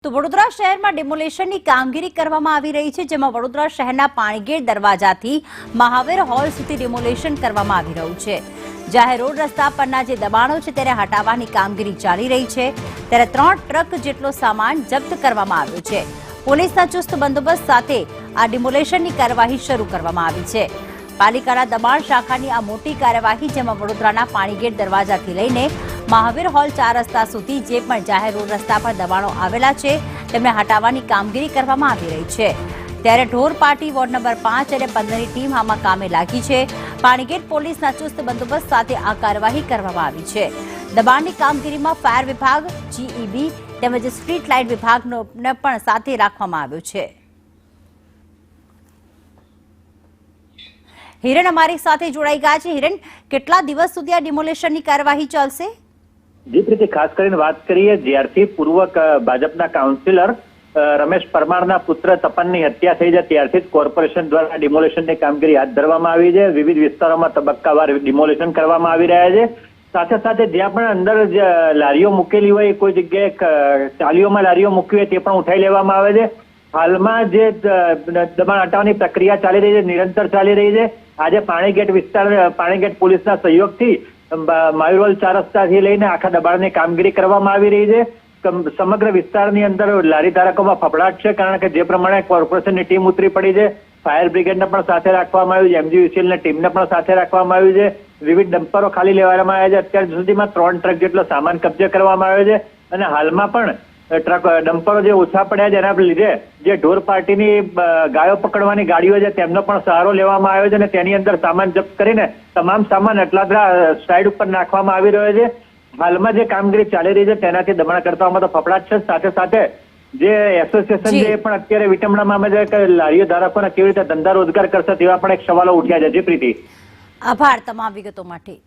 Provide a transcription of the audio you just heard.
તો વડોદરા શહેરમાં ડિમોલેશનની કામગીરી કરવામાં આવી રહી છે, જેમાં વડોદરા શહેરના પાણીગેટ દરવાજાથી મહાવીર હોલ સુધી ડિમોલેશન કરવામાં આવી રહ્યું છે। જાહેર રોડ રસ્તા પરના જે દબાણો છે તેને હટાવવાની કામગીરી ચાલી રહી છે, ત્યારે 3 ટ્રક જેટલો સામાન જપ્ત કરવામાં આવ્યો છે। પોલીસના ચુસ્ત બંદોબસ્ત સાથે આ ડિમોલેશનની કાર્યવાહી શરૂ કરવામાં આવી છે। પાલિકાના દબાણ શાખાની આ મોટી કાર્યવાહી, જેમાં વડોદરાના પાણીગેટ દરવાજાથી લઈને મહાવીર હોલ 4 રસ્તા સુધી જે પણ જાહેર રોડ રસ્તા પર દબાણો આવેલા છે તેમને હટાવવાની કામગીરી કરવામાં આવી રહી છે। ત્યારે ઢોર પાર્ટી વોર્ડ નંબર 5 અને 15ની ટીમ આમાં કામે લાગી છે। પાણીગેટ પોલીસના ચુસ્ત બંદોબસ્ત સાથે આ કાર્યવાહી કરવામાં આવી છે। દબાણની કામગીરીમાં ફાયર વિભાગ, જીઈબી તેમજ સ્ટ્રીટ લાઇટ વિભાગનો પણ સાથે રાખવામાં આવ્યો છે। હિરણ અમારી સાથે જોડાઈ ગયા છે। હિરણ, કેટલા દિવસ સુધી આ ડિમોલેશનની કાર્યવાહી ચાલશે? જી પ્રીતિ, ખાસ કરીને વાત કરીએ જ્યારથી પૂર્વ ભાજપના કાઉન્સિલર રમેશ પરમારના પુત્ર તપનની હત્યા થઈ છે ત્યારથી જ કોર્પોરેશન દ્વારા ડિમોલેશનની કામગીરી હાથ ધરવામાં આવી છે। વિવિધ વિસ્તારોમાં તબક્કાવાર ડિમોલેશન કરવામાં આવી રહ્યા છે। સાથે સાથે જ્યાં પણ અંદર લારીઓ મૂકેલી હોય, કોઈ જગ્યાએ ચાલીઓમાં લારીઓ મૂકી હોય તે પણ ઉઠાઈ લેવામાં આવે છે। હાલમાં જે દબાણ હટાવવાની પ્રક્રિયા ચાલી રહી છે, નિરંતર ચાલી રહી છે। આજે પાણીગેટ પોલીસના સહયોગથી મહાવીર હોલ 4 રસ્તાથી લઈને આખા દબાણની કામગીરી કરવામાં આવી રહી છે। સમગ્ર વિસ્તારની અંદર લારી ધારકોમાં ફફડાટ છે, કારણ કે જે પ્રમાણે કોર્પોરેશનની ટીમ ઉતરી પડી છે, ફાયર બ્રિગેડને પણ સાથે રાખવામાં આવ્યું છે, એમજીવીસીએલની ટીમને પણ સાથે રાખવામાં આવ્યું છે। વિવિધ ડમ્પરો ખાલી લેવામાં આવ્યા છે। અત્યાર સુધીમાં 3 ટ્રક જેટલો સામાન કબજે કરવામાં આવ્યો છે અને હાલમાં પણ ડમ્પરો જે ઓછા પડ્યા છે એના લીધે જે ઢોર પાર્ટીની ગાયો પકડવાની ગાડીઓ છે તેમનો પણ સહારો લેવામાં આવ્યો છે અને તેની અંદર સામાન જપ્ત કરીને તમામ સામાન અટલાદરા સાઈડ ઉપર નાખવામાં આવી રહ્યો છે। હાલમાં જે કામગીરી ચાલી રહી છે તેનાથી દબાણકર્તાઓમાં તો ફફડાટ છે। સાથે સાથે જે એસોસિએશન જે પણ અત્યારે વિટંબણામાં છે કે લારીઓ ધારકોને કેવી રીતે ધંધા રોજગાર કરશે તેવા પણ એક સવાલો ઉઠ્યા છે। જી પ્રીતિ, આભાર તમામ વિગતો માટે।